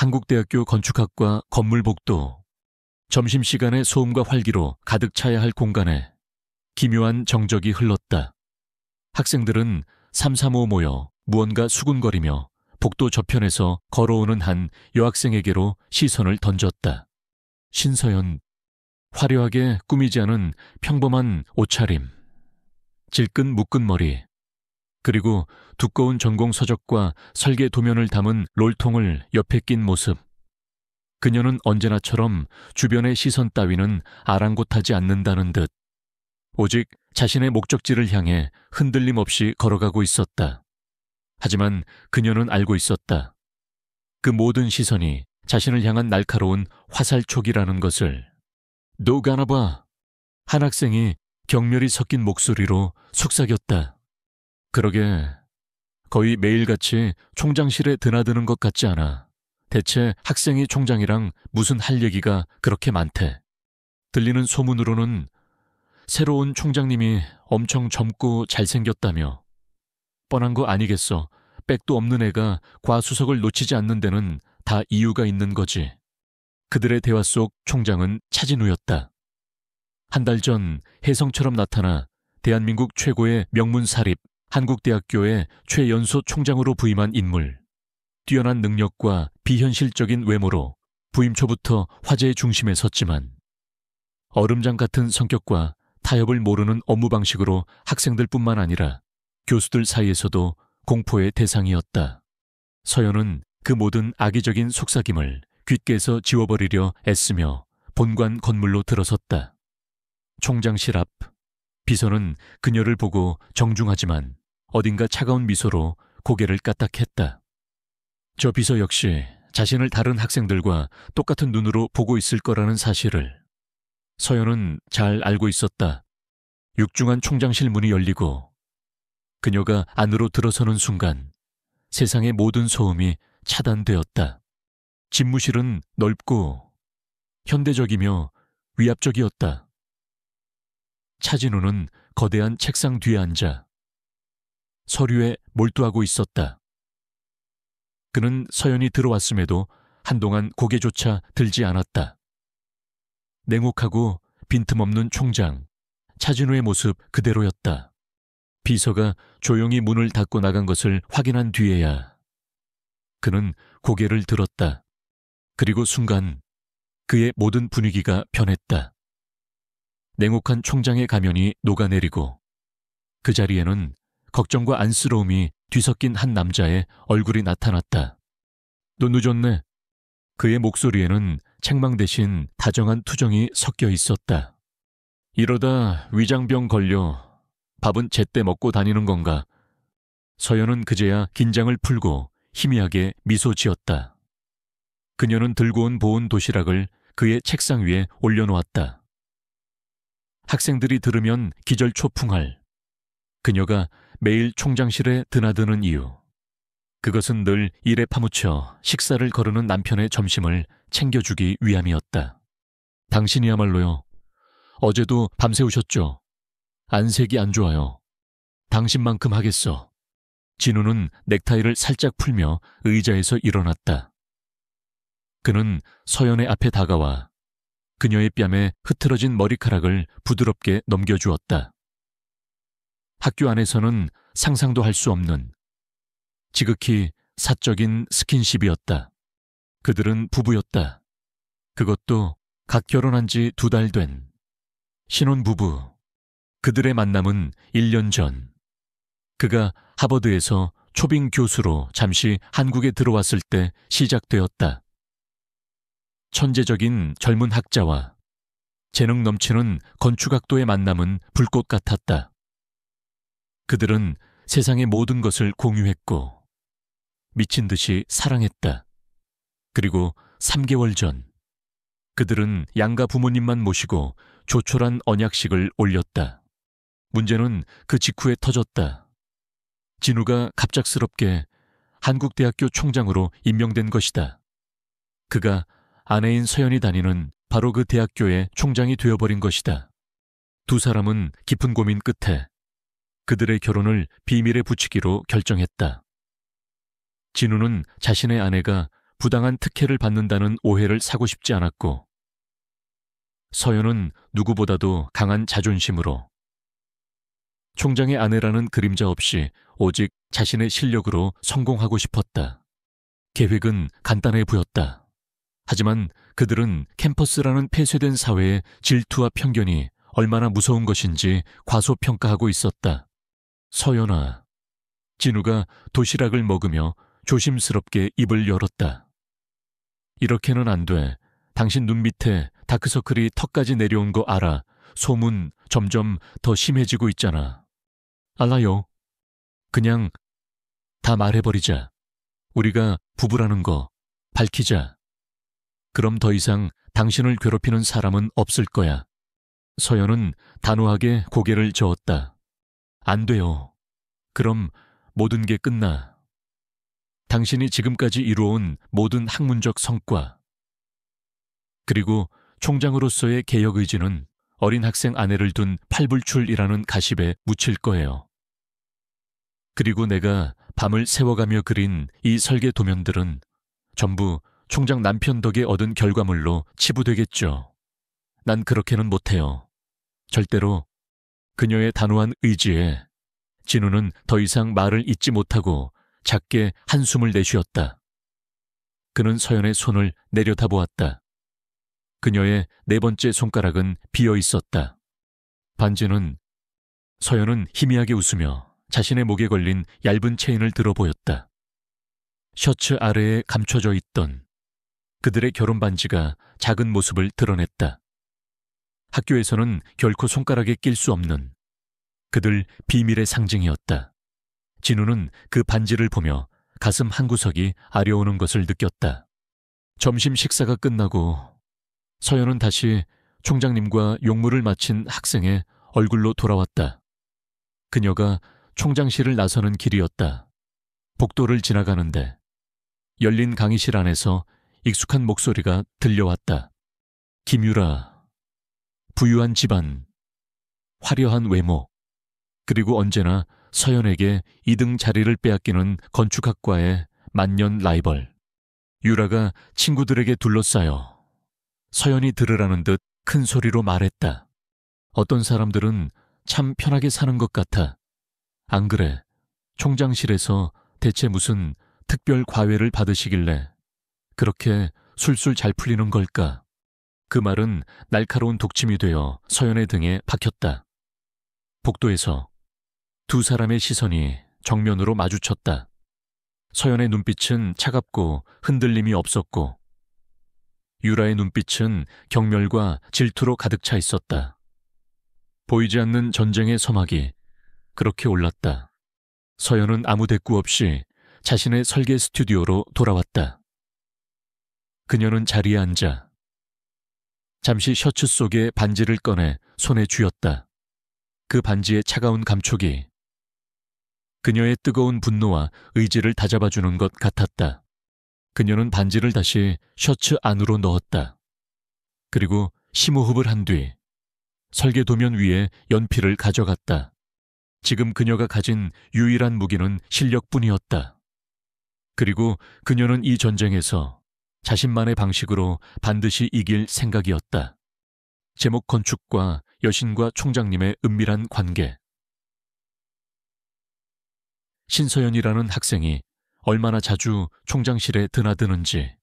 한국대학교 건축학과 건물복도, 점심시간의 소음과 활기로 가득 차야 할 공간에 기묘한 정적이 흘렀다. 학생들은 삼삼오오 모여 무언가 수군거리며 복도 저편에서 걸어오는 한 여학생에게로 시선을 던졌다. 신서연, 화려하게 꾸미지 않은 평범한 옷차림, 질끈 묶은 머리, 그리고 두꺼운 전공 서적과 설계 도면을 담은 롤통을 옆에 낀 모습. 그녀는 언제나처럼 주변의 시선 따위는 아랑곳하지 않는다는 듯 오직 자신의 목적지를 향해 흔들림 없이 걸어가고 있었다. 하지만 그녀는 알고 있었다. 그 모든 시선이 자신을 향한 날카로운 화살촉이라는 것을. 너 가나봐. 한 학생이 경멸이 섞인 목소리로 속삭였다. 그러게, 거의 매일같이 총장실에 드나드는 것 같지 않아. 대체 학생이 총장이랑 무슨 할 얘기가 그렇게 많대. 들리는 소문으로는 새로운 총장님이 엄청 젊고 잘생겼다며. 뻔한 거 아니겠어. 백도 없는 애가 과수석을 놓치지 않는 데는 다 이유가 있는 거지. 그들의 대화 속 총장은 차진우였다. 한 달 전 혜성처럼 나타나 대한민국 최고의 명문사립 한국대학교의 최연소 총장으로 부임한 인물. 뛰어난 능력과 비현실적인 외모로 부임 초부터 화제의 중심에 섰지만 얼음장 같은 성격과 타협을 모르는 업무 방식으로 학생들뿐만 아니라 교수들 사이에서도 공포의 대상이었다. 서연은 그 모든 악의적인 속삭임을 귓게서 지워버리려 애쓰며 본관 건물로 들어섰다. 총장실 앞, 비서는 그녀를 보고 정중하지만 어딘가 차가운 미소로 고개를 까딱했다. 저 비서 역시 자신을 다른 학생들과 똑같은 눈으로 보고 있을 거라는 사실을 서연은 잘 알고 있었다. 육중한 총장실 문이 열리고 그녀가 안으로 들어서는 순간 세상의 모든 소음이 차단되었다. 집무실은 넓고 현대적이며 위압적이었다. 차진우는 거대한 책상 뒤에 앉아 서류에 몰두하고 있었다. 그는 서연이 들어왔음에도 한동안 고개조차 들지 않았다. 냉혹하고 빈틈없는 총장, 차진우의 모습 그대로였다. 비서가 조용히 문을 닫고 나간 것을 확인한 뒤에야 그는 고개를 들었다. 그리고 순간 그의 모든 분위기가 변했다. 냉혹한 총장의 가면이 녹아내리고 그 자리에는 걱정과 안쓰러움이 뒤섞인 한 남자의 얼굴이 나타났다. 너 늦었네. 그의 목소리에는 책망 대신 다정한 투정이 섞여 있었다. 이러다 위장병 걸려 밥은 제때 먹고 다니는 건가? 서연은 그제야 긴장을 풀고 희미하게 미소 지었다. 그녀는 들고 온 보온 도시락을 그의 책상 위에 올려놓았다. 학생들이 들으면 기절초풍할 그녀가 매일 총장실에 드나드는 이유. 그것은 늘 일에 파묻혀 식사를 거르는 남편의 점심을 챙겨주기 위함이었다. 당신이야말로요. 어제도 밤새우셨죠? 안색이 안 좋아요. 당신만큼 하겠어. 진우는 넥타이를 살짝 풀며 의자에서 일어났다. 그는 서연의 앞에 다가와 그녀의 뺨에 흐트러진 머리카락을 부드럽게 넘겨주었다. 학교 안에서는 상상도 할 수 없는 지극히 사적인 스킨십이었다. 그들은 부부였다. 그것도 갓 결혼한 지 2달 된 신혼부부. 그들의 만남은 1년 전 그가 하버드에서 초빙 교수로 잠시 한국에 들어왔을 때 시작되었다. 천재적인 젊은 학자와 재능 넘치는 건축학도의 만남은 불꽃 같았다. 그들은 세상의 모든 것을 공유했고 미친 듯이 사랑했다. 그리고 3개월 전 그들은 양가 부모님만 모시고 조촐한 언약식을 올렸다. 문제는 그 직후에 터졌다. 진우가 갑작스럽게 한국대학교 총장으로 임명된 것이다. 그가 아내인 서연이 다니는 바로 그 대학교의 총장이 되어버린 것이다. 두 사람은 깊은 고민 끝에 그들의 결혼을 비밀에 붙이기로 결정했다. 진우는 자신의 아내가 부당한 특혜를 받는다는 오해를 사고 싶지 않았고, 서연은 누구보다도 강한 자존심으로 총장의 아내라는 그림자 없이 오직 자신의 실력으로 성공하고 싶었다. 계획은 간단해 보였다. 하지만 그들은 캠퍼스라는 폐쇄된 사회의 질투와 편견이 얼마나 무서운 것인지 과소평가하고 있었다. 서연아, 진우가 도시락을 먹으며 조심스럽게 입을 열었다. 이렇게는 안 돼. 당신 눈 밑에 다크서클이 턱까지 내려온 거 알아. 소문 점점 더 심해지고 있잖아. 알아요. 그냥 다 말해버리자. 우리가 부부라는 거 밝히자. 그럼 더 이상 당신을 괴롭히는 사람은 없을 거야. 서연은 단호하게 고개를 저었다. 안 돼요. 그럼 모든 게 끝나. 당신이 지금까지 이루어온 모든 학문적 성과, 그리고 총장으로서의 개혁 의지는 어린 학생 아내를 둔 팔불출이라는 가십에 묻힐 거예요. 그리고 내가 밤을 새워가며 그린 이 설계 도면들은 전부 총장 남편 덕에 얻은 결과물로 치부되겠죠. 난 그렇게는 못해요. 절대로. 그녀의 단호한 의지에 진우는 더 이상 말을 잇지 못하고 작게 한숨을 내쉬었다. 그는 서연의 손을 내려다보았다. 그녀의 네 번째 손가락은 비어 있었다. 반지는, 서연은 희미하게 웃으며 자신의 목에 걸린 얇은 체인을 들어 보였다. 셔츠 아래에 감춰져 있던 그들의 결혼 반지가 작은 모습을 드러냈다. 학교에서는 결코 손가락에 낄 수 없는 그들 비밀의 상징이었다. 진우는 그 반지를 보며 가슴 한구석이 아려오는 것을 느꼈다. 점심 식사가 끝나고 서연은 다시 총장님과 용무를 마친 학생의 얼굴로 돌아왔다. 그녀가 총장실을 나서는 길이었다. 복도를 지나가는데 열린 강의실 안에서 익숙한 목소리가 들려왔다. 김유라, 부유한 집안, 화려한 외모, 그리고 언제나 서연에게 2등 자리를 빼앗기는 건축학과의 만년 라이벌. 유라가 친구들에게 둘러싸여 서연이 들으라는 듯 큰 소리로 말했다. 어떤 사람들은 참 편하게 사는 것 같아. 안 그래? 총장실에서 대체 무슨 특별 과외를 받으시길래 그렇게 술술 잘 풀리는 걸까? 그 말은 날카로운 독침이 되어 서연의 등에 박혔다. 복도에서 두 사람의 시선이 정면으로 마주쳤다. 서연의 눈빛은 차갑고 흔들림이 없었고 유라의 눈빛은 경멸과 질투로 가득 차 있었다. 보이지 않는 전쟁의 서막이 그렇게 올랐다. 서연은 아무 대꾸 없이 자신의 설계 스튜디오로 돌아왔다. 그녀는 자리에 앉아 잠시 셔츠 속에 반지를 꺼내 손에 쥐었다. 그 반지의 차가운 감촉이 그녀의 뜨거운 분노와 의지를 다잡아주는 것 같았다. 그녀는 반지를 다시 셔츠 안으로 넣었다. 그리고 심호흡을 한 뒤 설계 도면 위에 연필을 가져갔다. 지금 그녀가 가진 유일한 무기는 실력뿐이었다. 그리고 그녀는 이 전쟁에서 자신만의 방식으로 반드시 이길 생각이었다. 제목 건축과 여신과 총장님의 은밀한 관계. 신서연이라는 학생이 얼마나 자주 총장실에 드나드는지,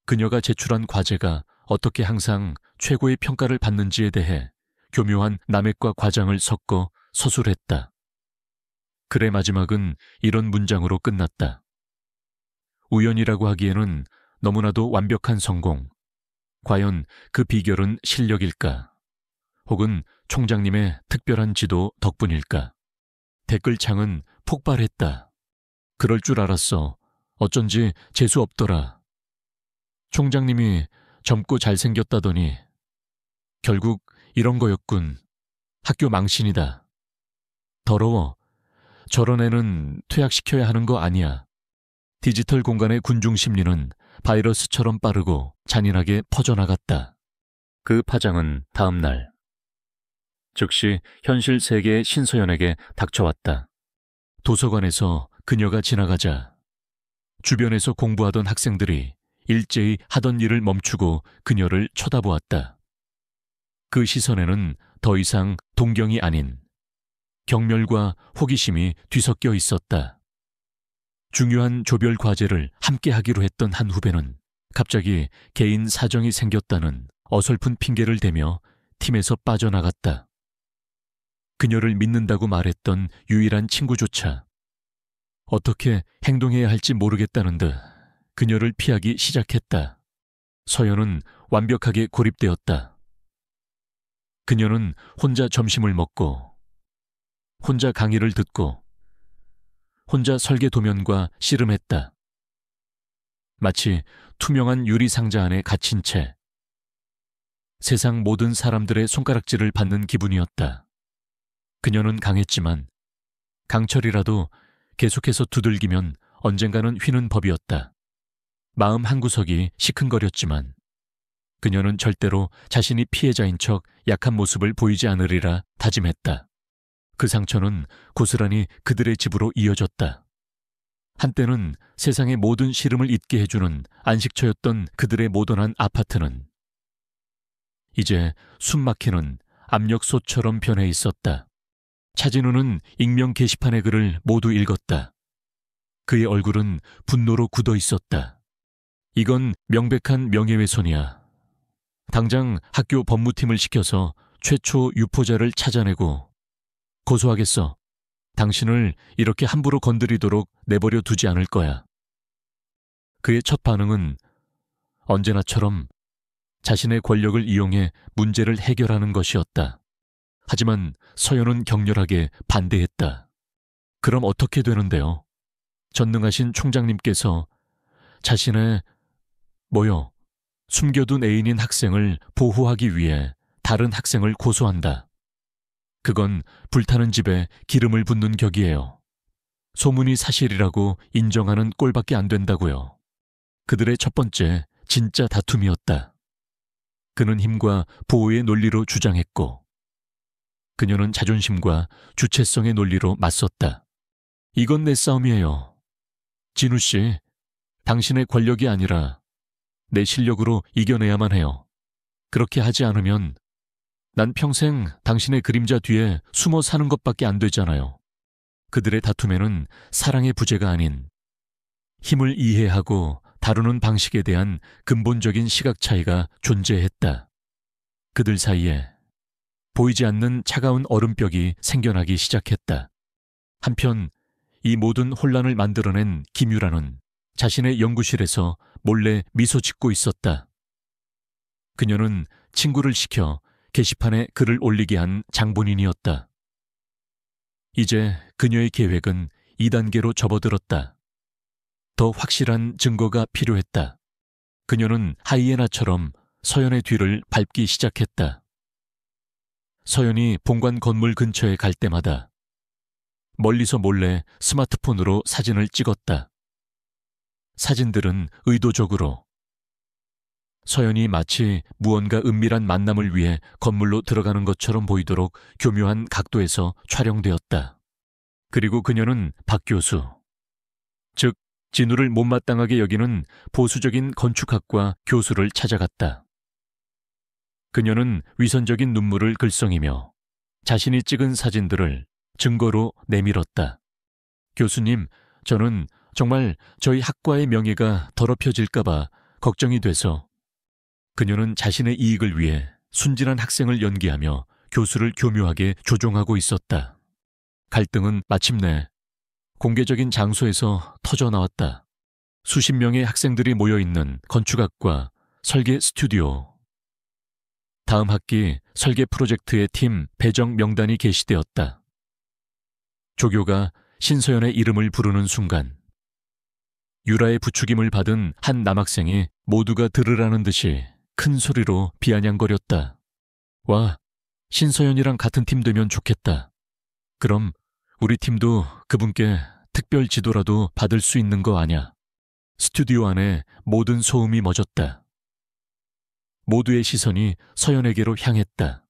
그녀가 제출한 과제가 어떻게 항상 최고의 평가를 받는지에 대해 교묘한 남획과 과장을 섞어 서술했다. 글의 마지막은 이런 문장으로 끝났다. 우연이라고 하기에는 너무나도 완벽한 성공. 과연 그 비결은 실력일까? 혹은 총장님의 특별한 지도 덕분일까? 댓글창은 폭발했다. 그럴 줄 알았어. 어쩐지 재수 없더라. 총장님이 젊고 잘생겼다더니 결국 이런 거였군. 학교 망신이다. 더러워. 저런 애는 퇴학시켜야 하는 거 아니야. 디지털 공간의 군중 심리는 바이러스처럼 빠르고 잔인하게 퍼져나갔다. 그 파장은 다음 날 즉시 현실 세계의 신서연에게 닥쳐왔다. 도서관에서 그녀가 지나가자 주변에서 공부하던 학생들이 일제히 하던 일을 멈추고 그녀를 쳐다보았다. 그 시선에는 더 이상 동경이 아닌 경멸과 호기심이 뒤섞여 있었다. 중요한 조별 과제를 함께 하기로 했던 한 후배는 갑자기 개인 사정이 생겼다는 어설픈 핑계를 대며 팀에서 빠져나갔다. 그녀를 믿는다고 말했던 유일한 친구조차 어떻게 행동해야 할지 모르겠다는 듯 그녀를 피하기 시작했다. 서연은 완벽하게 고립되었다. 그녀는 혼자 점심을 먹고, 혼자 강의를 듣고, 혼자 설계 도면과 씨름했다. 마치 투명한 유리 상자 안에 갇힌 채 세상 모든 사람들의 손가락질을 받는 기분이었다. 그녀는 강했지만 강철이라도 계속해서 두들기면 언젠가는 휘는 법이었다. 마음 한구석이 시큰거렸지만 그녀는 절대로 자신이 피해자인 척 약한 모습을 보이지 않으리라 다짐했다. 그 상처는 고스란히 그들의 집으로 이어졌다. 한때는 세상의 모든 시름을 잊게 해주는 안식처였던 그들의 모던한 아파트는 이제 숨막히는 압력솥처럼 변해 있었다. 차진우는 익명 게시판의 글을 모두 읽었다. 그의 얼굴은 분노로 굳어 있었다. 이건 명백한 명예훼손이야. 당장 학교 법무팀을 시켜서 최초 유포자를 찾아내고 고소하겠어. 당신을 이렇게 함부로 건드리도록 내버려 두지 않을 거야. 그의 첫 반응은 언제나처럼 자신의 권력을 이용해 문제를 해결하는 것이었다. 하지만 서연은 격렬하게 반대했다. 그럼 어떻게 되는데요? 전능하신 총장님께서 자신의 숨겨둔 애인인 학생을 보호하기 위해 다른 학생을 고소한다. 그건 불타는 집에 기름을 붓는 격이에요. 소문이 사실이라고 인정하는 꼴밖에 안 된다고요. 그들의 첫 번째 진짜 다툼이었다. 그는 힘과 보호의 논리로 주장했고 그녀는 자존심과 주체성의 논리로 맞섰다. 이건 내 싸움이에요. 진우 씨, 당신의 권력이 아니라 내 실력으로 이겨내야만 해요. 그렇게 하지 않으면 난 평생 당신의 그림자 뒤에 숨어 사는 것밖에 안 되잖아요. 그들의 다툼에는 사랑의 부재가 아닌 힘을 이해하고 다루는 방식에 대한 근본적인 시각 차이가 존재했다. 그들 사이에 보이지 않는 차가운 얼음벽이 생겨나기 시작했다. 한편 이 모든 혼란을 만들어낸 김유라는 자신의 연구실에서 몰래 미소 짓고 있었다. 그녀는 친구를 시켜 게시판에 글을 올리게 한 장본인이었다. 이제 그녀의 계획은 2단계로 접어들었다. 더 확실한 증거가 필요했다. 그녀는 하이에나처럼 서연의 뒤를 밟기 시작했다. 서연이 본관 건물 근처에 갈 때마다 멀리서 몰래 스마트폰으로 사진을 찍었다. 사진들은 의도적으로 서연이 마치 무언가 은밀한 만남을 위해 건물로 들어가는 것처럼 보이도록 교묘한 각도에서 촬영되었다. 그리고 그녀는 박 교수, 즉 진우를 못마땅하게 여기는 보수적인 건축학과 교수를 찾아갔다. 그녀는 위선적인 눈물을 글썽이며 자신이 찍은 사진들을 증거로 내밀었다. 교수님, 저는 정말 저희 학과의 명예가 더럽혀질까봐 걱정이 돼서. 그녀는 자신의 이익을 위해 순진한 학생을 연기하며 교수를 교묘하게 조종하고 있었다. 갈등은 마침내 공개적인 장소에서 터져나왔다. 수십 명의 학생들이 모여있는 건축학과 설계 스튜디오. 다음 학기 설계 프로젝트의 팀 배정 명단이 게시되었다. 조교가 신서연의 이름을 부르는 순간 유라의 부추김을 받은 한 남학생이 모두가 들으라는 듯이 큰 소리로 비아냥거렸다. 와, 신서연이랑 같은 팀 되면 좋겠다. 그럼 우리 팀도 그분께 특별 지도라도 받을 수 있는 거 아냐. 스튜디오 안에 모든 소음이 멎었다. 모두의 시선이 서연에게로 향했다.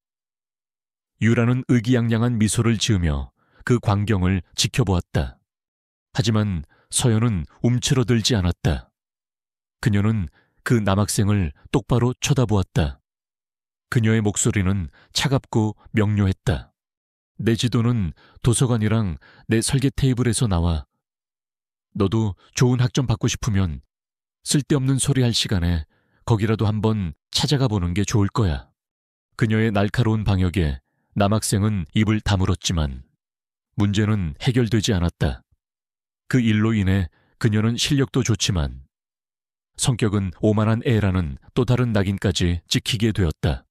유라는 의기양양한 미소를 지으며 그 광경을 지켜보았다. 하지만 서연은 움츠러들지 않았다. 그녀는 그 남학생을 똑바로 쳐다보았다. 그녀의 목소리는 차갑고 명료했다. 내 지도는 도서관이랑 내 설계 테이블에서 나와. 너도 좋은 학점 받고 싶으면 쓸데없는 소리 할 시간에 거기라도 한번 찾아가 보는 게 좋을 거야. 그녀의 날카로운 방역에 남학생은 입을 다물었지만 문제는 해결되지 않았다. 그 일로 인해 그녀는 실력도 좋지만 성격은 오만한 애라는 또 다른 낙인까지 찍히게 되었다.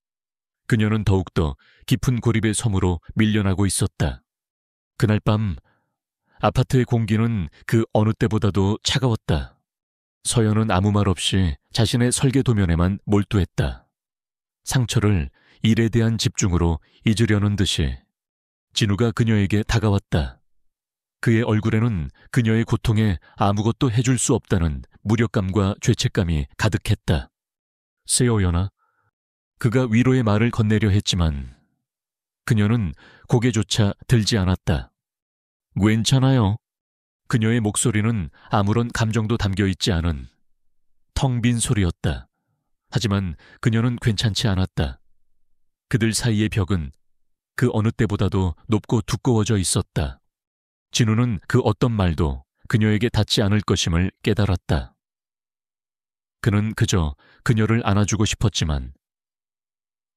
그녀는 더욱더 깊은 고립의 섬으로 밀려나고 있었다. 그날 밤 아파트의 공기는 그 어느 때보다도 차가웠다. 서연은 아무 말 없이 자신의 설계 도면에만 몰두했다. 상처를 일에 대한 집중으로 잊으려는 듯이 진우가 그녀에게 다가왔다. 그의 얼굴에는 그녀의 고통에 아무것도 해줄 수 없다는 무력감과 죄책감이 가득했다. 세호연아, 그가 위로의 말을 건네려 했지만 그녀는 고개조차 들지 않았다. 괜찮아요. 그녀의 목소리는 아무런 감정도 담겨있지 않은 텅 빈 소리였다. 하지만 그녀는 괜찮지 않았다. 그들 사이의 벽은 그 어느 때보다도 높고 두꺼워져 있었다. 진우는 그 어떤 말도 그녀에게 닿지 않을 것임을 깨달았다. 그는 그저 그녀를 안아주고 싶었지만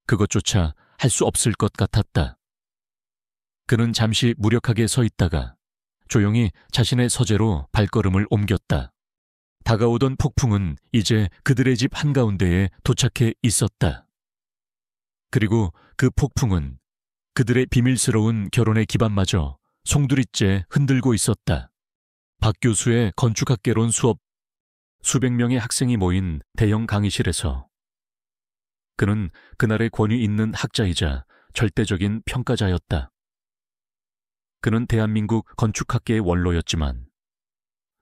그것조차 할 수 없을 것 같았다. 그는 잠시 무력하게 서 있다가 조용히 자신의 서재로 발걸음을 옮겼다. 다가오던 폭풍은 이제 그들의 집 한가운데에 도착해 있었다. 그리고 그 폭풍은 그들의 비밀스러운 결혼의 기반마저 송두리째 흔들고 있었다. 박 교수의 건축학개론 수업, 수백 명의 학생이 모인 대형 강의실에서 그는 그날의 권위 있는 학자이자 절대적인 평가자였다. 그는 대한민국 건축학계의 원로였지만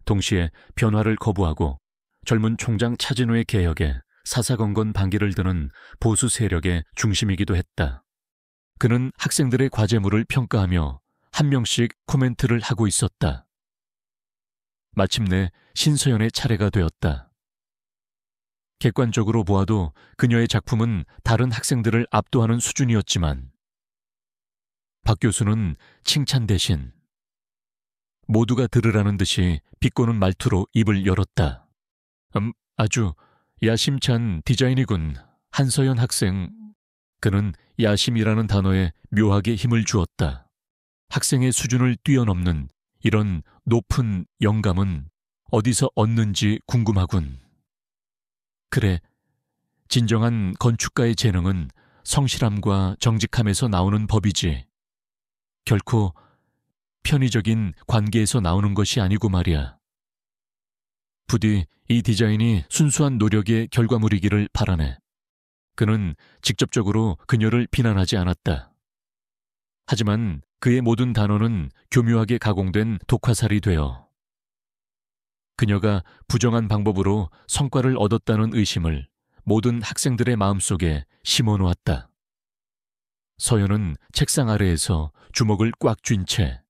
동시에 변화를 거부하고 젊은 총장 차진우의 개혁에 사사건건 반기를 드는 보수 세력의 중심이기도 했다. 그는 학생들의 과제물을 평가하며 한 명씩 코멘트를 하고 있었다. 마침내 신서연의 차례가 되었다. 객관적으로 보아도 그녀의 작품은 다른 학생들을 압도하는 수준이었지만 박 교수는 칭찬 대신 모두가 들으라는 듯이 비꼬는 말투로 입을 열었다. 아주 야심찬 디자인이군, 한서연 학생. 그는 야심이라는 단어에 묘하게 힘을 주었다. 학생의 수준을 뛰어넘는 이런 높은 영감은 어디서 얻는지 궁금하군. 그래, 진정한 건축가의 재능은 성실함과 정직함에서 나오는 법이지. 결코 편의적인 관계에서 나오는 것이 아니고 말이야. 부디 이 디자인이 순수한 노력의 결과물이기를 바라네. 그는 직접적으로 그녀를 비난하지 않았다. 하지만 그의 모든 단어는 교묘하게 가공된 독화살이 되어 그녀가 부정한 방법으로 성과를 얻었다는 의심을 모든 학생들의 마음속에 심어놓았다. 서연은 책상 아래에서 주먹을 꽉 쥔 채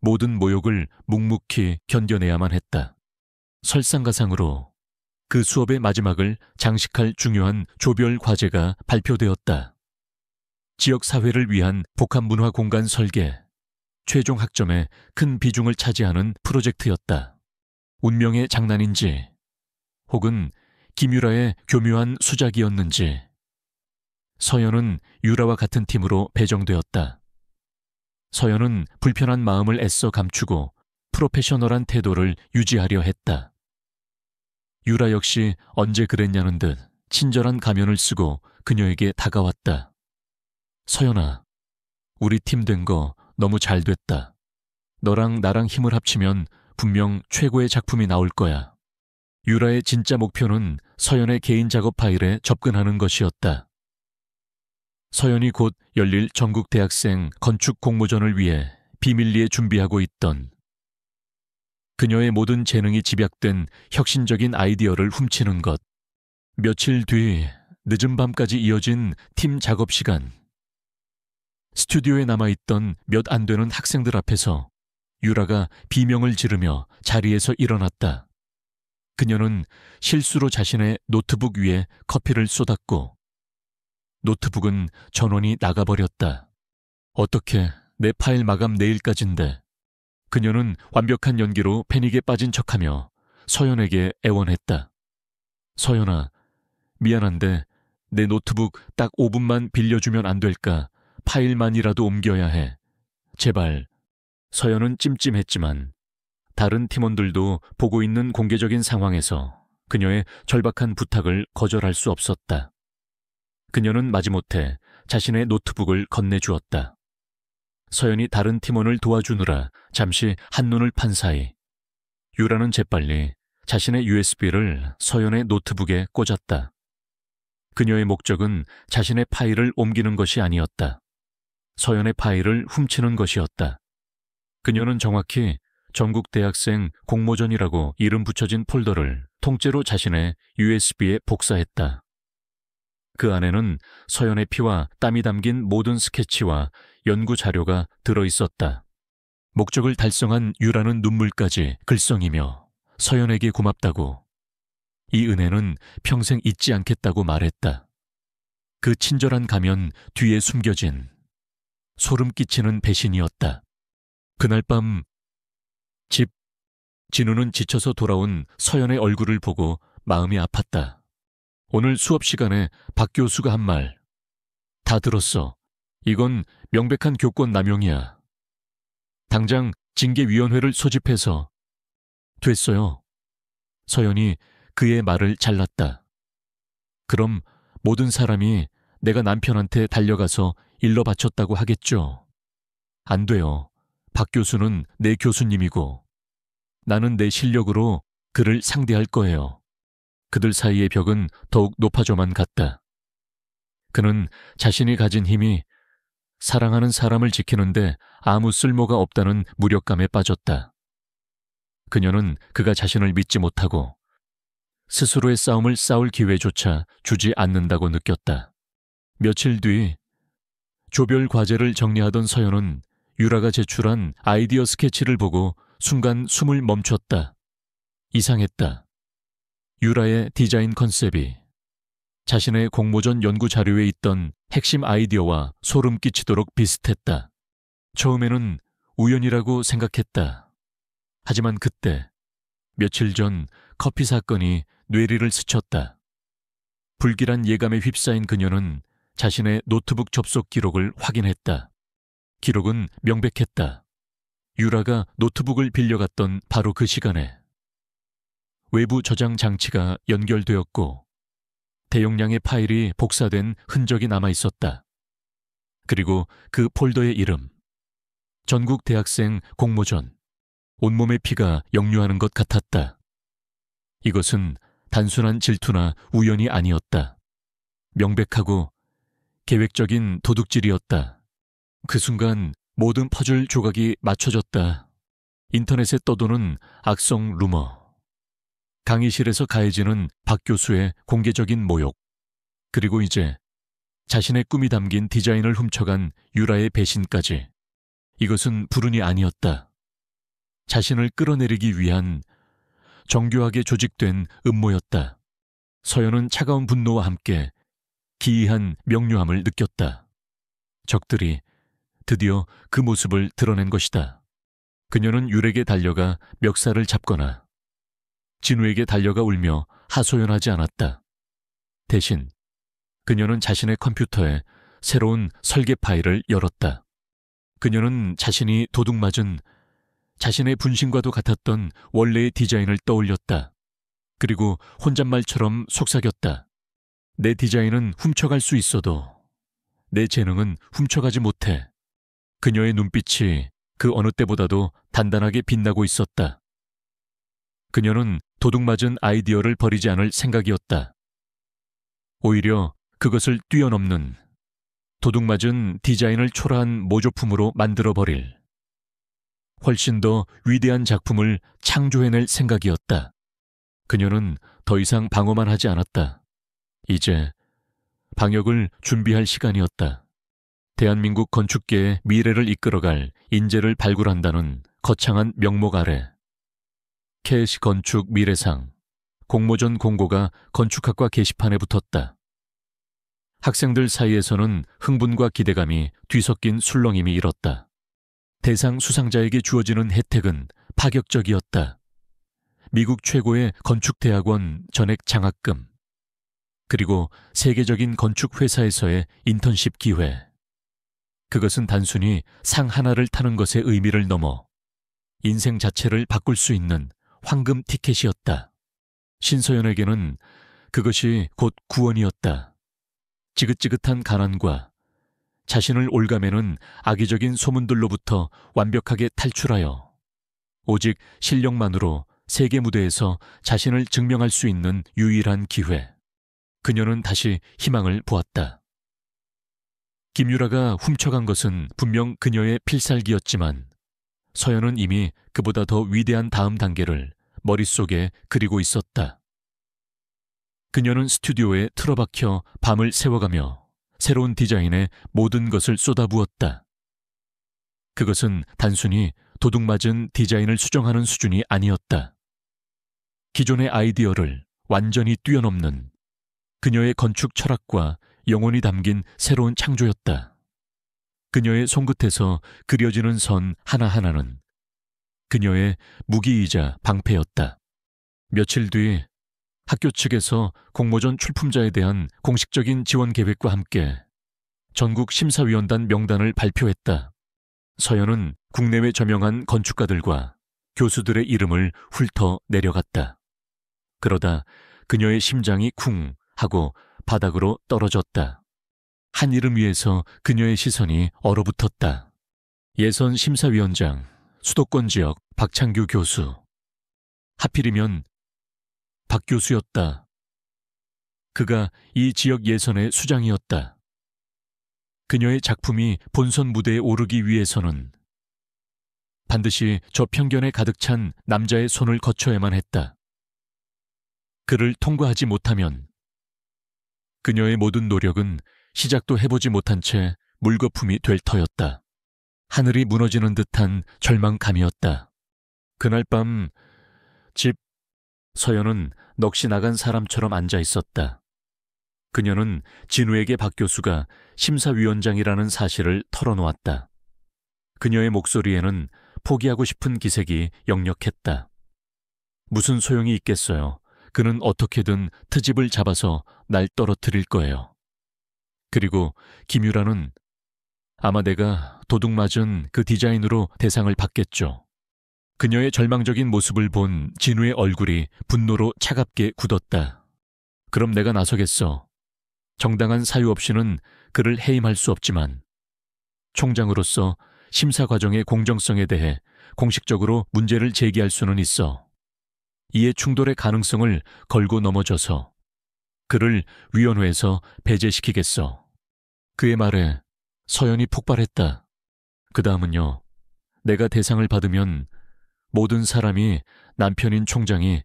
모든 모욕을 묵묵히 견뎌내야만 했다. 설상가상으로 그 수업의 마지막을 장식할 중요한 조별 과제가 발표되었다. 지역사회를 위한 복합문화 공간 설계, 최종 학점에 큰 비중을 차지하는 프로젝트였다. 운명의 장난인지 혹은 김유라의 교묘한 수작이었는지 서연은 유라와 같은 팀으로 배정되었다. 서연은 불편한 마음을 애써 감추고 프로페셔널한 태도를 유지하려 했다. 유라 역시 언제 그랬냐는 듯 친절한 가면을 쓰고 그녀에게 다가왔다. 서연아, 우리 팀 된 거 너무 잘 됐다. 너랑 나랑 힘을 합치면 분명 최고의 작품이 나올 거야. 유라의 진짜 목표는 서연의 개인 작업 파일에 접근하는 것이었다. 서연이 곧 열릴 전국 대학생 건축 공모전을 위해 비밀리에 준비하고 있던 그녀의 모든 재능이 집약된 혁신적인 아이디어를 훔치는 것. 며칠 뒤 늦은 밤까지 이어진 팀 작업 시간. 스튜디오에 남아있던 몇 안 되는 학생들 앞에서 유라가 비명을 지르며 자리에서 일어났다. 그녀는 실수로 자신의 노트북 위에 커피를 쏟았고 노트북은 전원이 나가버렸다. 어떻게 내 파일 마감 내일까지인데. 그녀는 완벽한 연기로 패닉에 빠진 척하며 서연에게 애원했다. 서연아, 미안한데 내 노트북 딱 5분만 빌려주면 안 될까? 파일만이라도 옮겨야 해. 제발. 서연은 찜찜했지만 다른 팀원들도 보고 있는 공개적인 상황에서 그녀의 절박한 부탁을 거절할 수 없었다. 그녀는 마지못해 자신의 노트북을 건네주었다. 서연이 다른 팀원을 도와주느라 잠시 한눈을 판 사이 유라는 재빨리 자신의 USB를 서연의 노트북에 꽂았다. 그녀의 목적은 자신의 파일을 옮기는 것이 아니었다. 서연의 파일을 훔치는 것이었다. 그녀는 정확히 전국 대학생 공모전이라고 이름 붙여진 폴더를 통째로 자신의 USB에 복사했다. 그 안에는 서연의 피와 땀이 담긴 모든 스케치와 연구 자료가 들어있었다. 목적을 달성한 유라는 눈물까지 글썽이며 서연에게 고맙다고, 이 은혜는 평생 잊지 않겠다고 말했다. 그 친절한 가면 뒤에 숨겨진 소름 끼치는 배신이었다. 그날 밤 진우는 지쳐서 돌아온 서연의 얼굴을 보고 마음이 아팠다. 오늘 수업 시간에 박 교수가 한 말 다 들었어. 이건 명백한 교권 남용이야. 당장 징계위원회를 소집해서. 됐어요. 서연이 그의 말을 잘랐다. 그럼 모든 사람이 내가 남편한테 달려가서 일러 바쳤다고 하겠죠. 안 돼요. 박 교수는 내 교수님이고 나는 내 실력으로 그를 상대할 거예요. 그들 사이의 벽은 더욱 높아져만 갔다. 그는 자신이 가진 힘이 사랑하는 사람을 지키는데 아무 쓸모가 없다는 무력감에 빠졌다. 그녀는 그가 자신을 믿지 못하고 스스로의 싸움을 싸울 기회조차 주지 않는다고 느꼈다. 며칠 뒤 조별 과제를 정리하던 서연은 유라가 제출한 아이디어 스케치를 보고 순간 숨을 멈췄다. 이상했다. 유라의 디자인 컨셉이 자신의 공모전 연구 자료에 있던 핵심 아이디어와 소름 끼치도록 비슷했다. 처음에는 우연이라고 생각했다. 하지만 그때 며칠 전 커피 사건이 뇌리를 스쳤다. 불길한 예감에 휩싸인 그녀는 자신의 노트북 접속 기록을 확인했다. 기록은 명백했다. 유라가 노트북을 빌려갔던 바로 그 시간에 외부 저장 장치가 연결되었고 대용량의 파일이 복사된 흔적이 남아 있었다. 그리고 그 폴더의 이름, 전국 대학생 공모전, 온몸의 피가 역류하는 것 같았다. 이것은 단순한 질투나 우연이 아니었다. 명백하고 계획적인 도둑질이었다. 그 순간 모든 퍼즐 조각이 맞춰졌다. 인터넷에 떠도는 악성 루머, 강의실에서 가해지는 박 교수의 공개적인 모욕, 그리고 이제 자신의 꿈이 담긴 디자인을 훔쳐간 유라의 배신까지. 이것은 불운이 아니었다. 자신을 끌어내리기 위한 정교하게 조직된 음모였다. 서연은 차가운 분노와 함께 기이한 명료함을 느꼈다. 적들이 드디어 그 모습을 드러낸 것이다. 그녀는 유라에게 달려가 멱살을 잡거나 진우에게 달려가 울며 하소연하지 않았다. 대신 그녀는 자신의 컴퓨터에 새로운 설계 파일을 열었다. 그녀는 자신이 도둑맞은 자신의 분신과도 같았던 원래의 디자인을 떠올렸다. 그리고 혼잣말처럼 속삭였다. 내 디자인은 훔쳐갈 수 있어도 내 재능은 훔쳐가지 못해. 그녀의 눈빛이 그 어느 때보다도 단단하게 빛나고 있었다. 그녀는 도둑맞은 아이디어를 버리지 않을 생각이었다. 오히려 그것을 뛰어넘는 도둑맞은 디자인을 초라한 모조품으로 만들어버릴 훨씬 더 위대한 작품을 창조해낼 생각이었다. 그녀는 더 이상 방어만 하지 않았다. 이제 방역을 준비할 시간이었다. 대한민국 건축계의 미래를 이끌어갈 인재를 발굴한다는 거창한 명목 아래 KC 건축 미래상 공모전 공고가 건축학과 게시판에 붙었다. 학생들 사이에서는 흥분과 기대감이 뒤섞인 술렁임이 일었다. 대상 수상자에게 주어지는 혜택은 파격적이었다. 미국 최고의 건축대학원 전액 장학금, 그리고 세계적인 건축회사에서의 인턴십 기회. 그것은 단순히 상 하나를 타는 것의 의미를 넘어 인생 자체를 바꿀 수 있는 황금 티켓이었다. 신서연에게는 그것이 곧 구원이었다. 지긋지긋한 가난과 자신을 올가매는 악의적인 소문들로부터 완벽하게 탈출하여 오직 실력만으로 세계 무대에서 자신을 증명할 수 있는 유일한 기회. 그녀는 다시 희망을 보았다. 김유라가 훔쳐간 것은 분명 그녀의 필살기였지만 서연은 이미 그보다 더 위대한 다음 단계를 머릿속에 그리고 있었다. 그녀는 스튜디오에 틀어박혀 밤을 새워가며 새로운 디자인에 모든 것을 쏟아부었다. 그것은 단순히 도둑맞은 디자인을 수정하는 수준이 아니었다. 기존의 아이디어를 완전히 뛰어넘는 그녀의 건축 철학과 영혼이 담긴 새로운 창조였다. 그녀의 손끝에서 그려지는 선 하나하나는 그녀의 무기이자 방패였다. 며칠 뒤 학교 측에서 공모전 출품자에 대한 공식적인 지원 계획과 함께 전국 심사위원단 명단을 발표했다. 서연은 국내외 저명한 건축가들과 교수들의 이름을 훑어 내려갔다. 그러다 그녀의 심장이 쿵 하고 바닥으로 떨어졌다. 한 이름 위에서 그녀의 시선이 얼어붙었다. 예선 심사위원장, 수도권 지역 박창규 교수. 하필이면 박 교수였다. 그가 이 지역 예선의 수장이었다. 그녀의 작품이 본선 무대에 오르기 위해서는 반드시 저 편견에 가득 찬 남자의 손을 거쳐야만 했다. 그를 통과하지 못하면 그녀의 모든 노력은 시작도 해보지 못한 채 물거품이 될 터였다. 하늘이 무너지는 듯한 절망감이었다. 그날 밤 집 서연은 넋이 나간 사람처럼 앉아 있었다. 그녀는 진우에게 박 교수가 심사위원장이라는 사실을 털어놓았다. 그녀의 목소리에는 포기하고 싶은 기색이 역력했다. 무슨 소용이 있겠어요. 그는 어떻게든 트집을 잡아서 날 떨어뜨릴 거예요. 그리고 김유라는 아마 내가 도둑맞은 그 디자인으로 대상을 받겠죠. 그녀의 절망적인 모습을 본 진우의 얼굴이 분노로 차갑게 굳었다. 그럼 내가 나서겠어. 정당한 사유 없이는 그를 해임할 수 없지만 총장으로서 심사 과정의 공정성에 대해 공식적으로 문제를 제기할 수는 있어. 이해 충돌의 가능성을 걸고 넘어져서 그를 위원회에서 배제시키겠어. 그의 말에 서연이 폭발했다. 그 다음은요. 내가 대상을 받으면 모든 사람이 남편인 총장이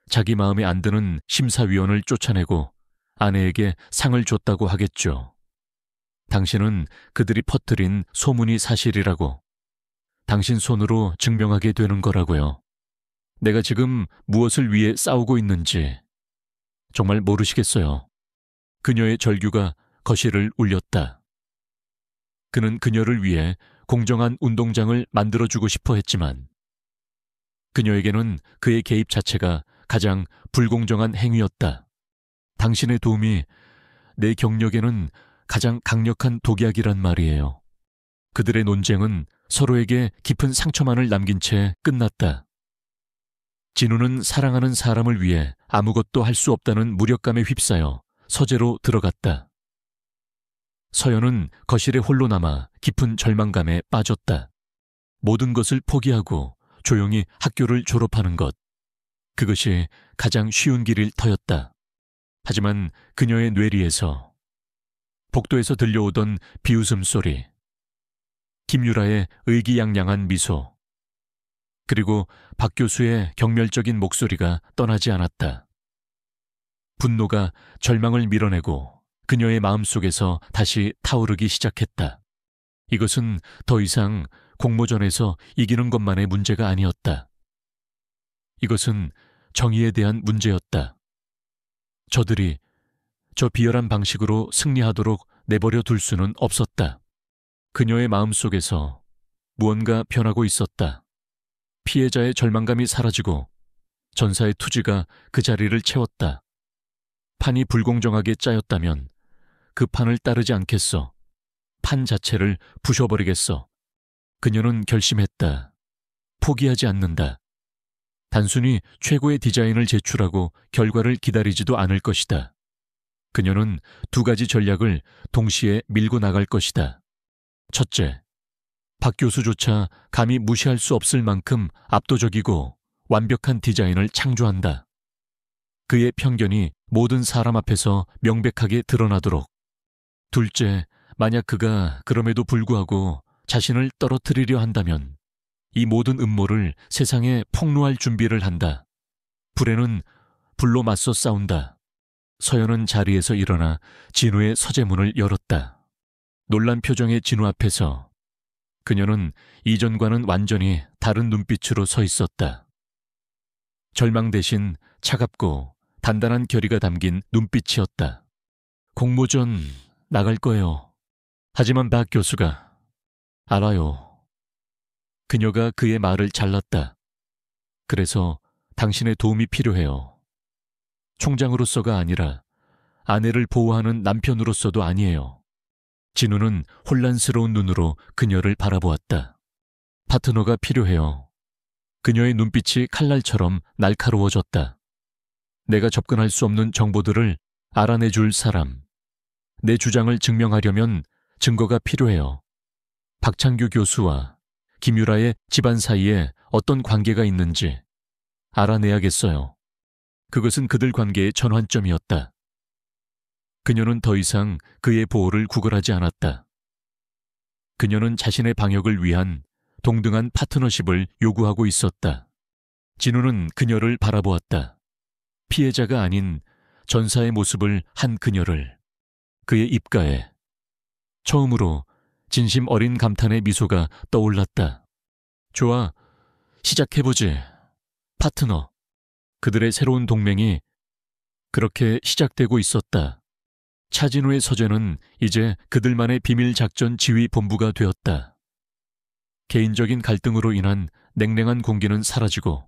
자기 마음에 안 드는 심사위원을 쫓아내고 아내에게 상을 줬다고 하겠죠. 당신은 그들이 퍼뜨린 소문이 사실이라고 당신 손으로 증명하게 되는 거라고요. 내가 지금 무엇을 위해 싸우고 있는지 정말 모르시겠어요. 그녀의 절규가 거실을 울렸다. 그는 그녀를 위해 공정한 운동장을 만들어주고 싶어 했지만 그녀에게는 그의 개입 자체가 가장 불공정한 행위였다. 당신의 도움이 내 경력에는 가장 강력한 독약이란 말이에요. 그들의 논쟁은 서로에게 깊은 상처만을 남긴 채 끝났다. 진우는 사랑하는 사람을 위해 아무것도 할 수 없다는 무력감에 휩싸여 서재로 들어갔다. 서연은 거실에 홀로 남아 깊은 절망감에 빠졌다. 모든 것을 포기하고 조용히 학교를 졸업하는 것. 그것이 가장 쉬운 길일 터였다. 하지만 그녀의 뇌리에서 복도에서 들려오던 비웃음 소리, 김유라의 의기양양한 미소, 그리고 박 교수의 경멸적인 목소리가 떠나지 않았다. 분노가 절망을 밀어내고 그녀의 마음속에서 다시 타오르기 시작했다. 이것은 더 이상 공모전에서 이기는 것만의 문제가 아니었다. 이것은 정의에 대한 문제였다. 저들이 저 비열한 방식으로 승리하도록 내버려 둘 수는 없었다. 그녀의 마음속에서 무언가 변하고 있었다. 피해자의 절망감이 사라지고 전사의 투지가 그 자리를 채웠다. 판이 불공정하게 짜였다면 그 판을 따르지 않겠어. 판 자체를 부셔버리겠어. 그녀는 결심했다. 포기하지 않는다. 단순히 최고의 디자인을 제출하고 결과를 기다리지도 않을 것이다. 그녀는 두 가지 전략을 동시에 밀고 나갈 것이다. 첫째, 박 교수조차 감히 무시할 수 없을 만큼 압도적이고 완벽한 디자인을 창조한다. 그의 편견이 모든 사람 앞에서 명백하게 드러나도록. 둘째, 만약 그가 그럼에도 불구하고 자신을 떨어뜨리려 한다면 이 모든 음모를 세상에 폭로할 준비를 한다. 불에는 불로 맞서 싸운다. 서연은 자리에서 일어나 진우의 서재문을 열었다. 놀란 표정의 진우 앞에서 그녀는 이전과는 완전히 다른 눈빛으로 서 있었다. 절망 대신 차갑고 단단한 결의가 담긴 눈빛이었다. 공모전 나갈 거예요. 하지만 박 교수가 알아요. 그녀가 그의 말을 잘랐다. 그래서 당신의 도움이 필요해요. 총장으로서가 아니라 아내를 보호하는 남편으로서도 아니에요. 진우는 혼란스러운 눈으로 그녀를 바라보았다. 파트너가 필요해요. 그녀의 눈빛이 칼날처럼 날카로워졌다. 내가 접근할 수 없는 정보들을 알아내줄 사람. 내 주장을 증명하려면 증거가 필요해요. 박창규 교수와 김유라의 집안 사이에 어떤 관계가 있는지 알아내야겠어요. 그것은 그들 관계의 전환점이었다. 그녀는 더 이상 그의 보호를 구걸하지 않았다. 그녀는 자신의 방역을 위한 동등한 파트너십을 요구하고 있었다. 진우는 그녀를 바라보았다. 피해자가 아닌 전사의 모습을 한 그녀를. 그의 입가에 처음으로 진심 어린 감탄의 미소가 떠올랐다. 좋아, 시작해보지. 파트너. 그들의 새로운 동맹이 그렇게 시작되고 있었다. 차진우의 서재는 이제 그들만의 비밀작전 지휘본부가 되었다. 개인적인 갈등으로 인한 냉랭한 공기는 사라지고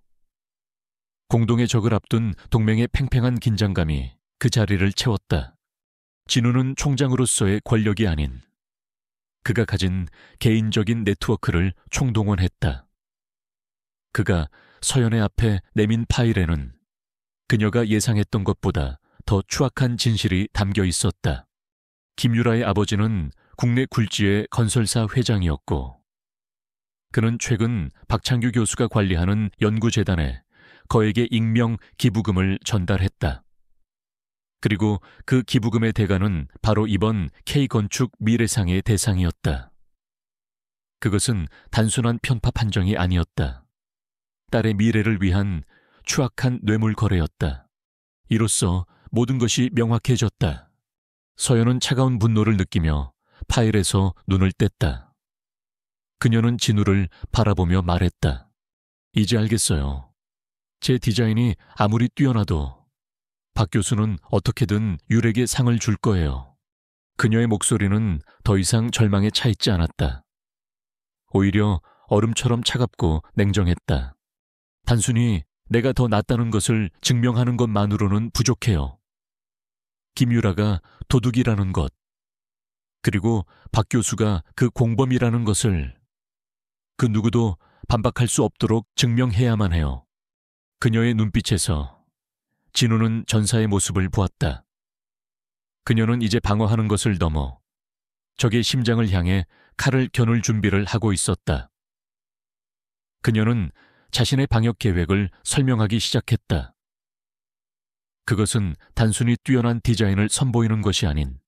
공동의 적을 앞둔 동맹의 팽팽한 긴장감이 그 자리를 채웠다. 진우는 총장으로서의 권력이 아닌 그가 가진 개인적인 네트워크를 총동원했다. 그가 서연의 앞에 내민 파일에는 그녀가 예상했던 것보다 더 추악한 진실이 담겨 있었다. 김유라의 아버지는 국내 굴지의 건설사 회장이었고 그는 최근 박창규 교수가 관리하는 연구재단에 거액의 익명 기부금을 전달했다. 그리고 그 기부금의 대가는 바로 이번 K건축 미래상의 대상이었다. 그것은 단순한 편파 판정이 아니었다. 딸의 미래를 위한 추악한 뇌물 거래였다. 이로써 모든 것이 명확해졌다. 서연은 차가운 분노를 느끼며 파일에서 눈을 뗐다. 그녀는 진우를 바라보며 말했다. 이제 알겠어요. 제 디자인이 아무리 뛰어나도 박 교수는 어떻게든 유렉의 상을 줄 거예요. 그녀의 목소리는 더 이상 절망에 차 있지 않았다. 오히려 얼음처럼 차갑고 냉정했다. 단순히 내가 더 낫다는 것을 증명하는 것만으로는 부족해요. 김유라가 도둑이라는 것, 그리고 박 교수가 그 공범이라는 것을 그 누구도 반박할 수 없도록 증명해야만 해요. 그녀의 눈빛에서 진우는 전사의 모습을 보았다. 그녀는 이제 방어하는 것을 넘어 적의 심장을 향해 칼을 겨눌 준비를 하고 있었다. 그녀는 자신의 방역 계획을 설명하기 시작했다. 그것은 단순히 뛰어난 디자인을 선보이는 것이 아닌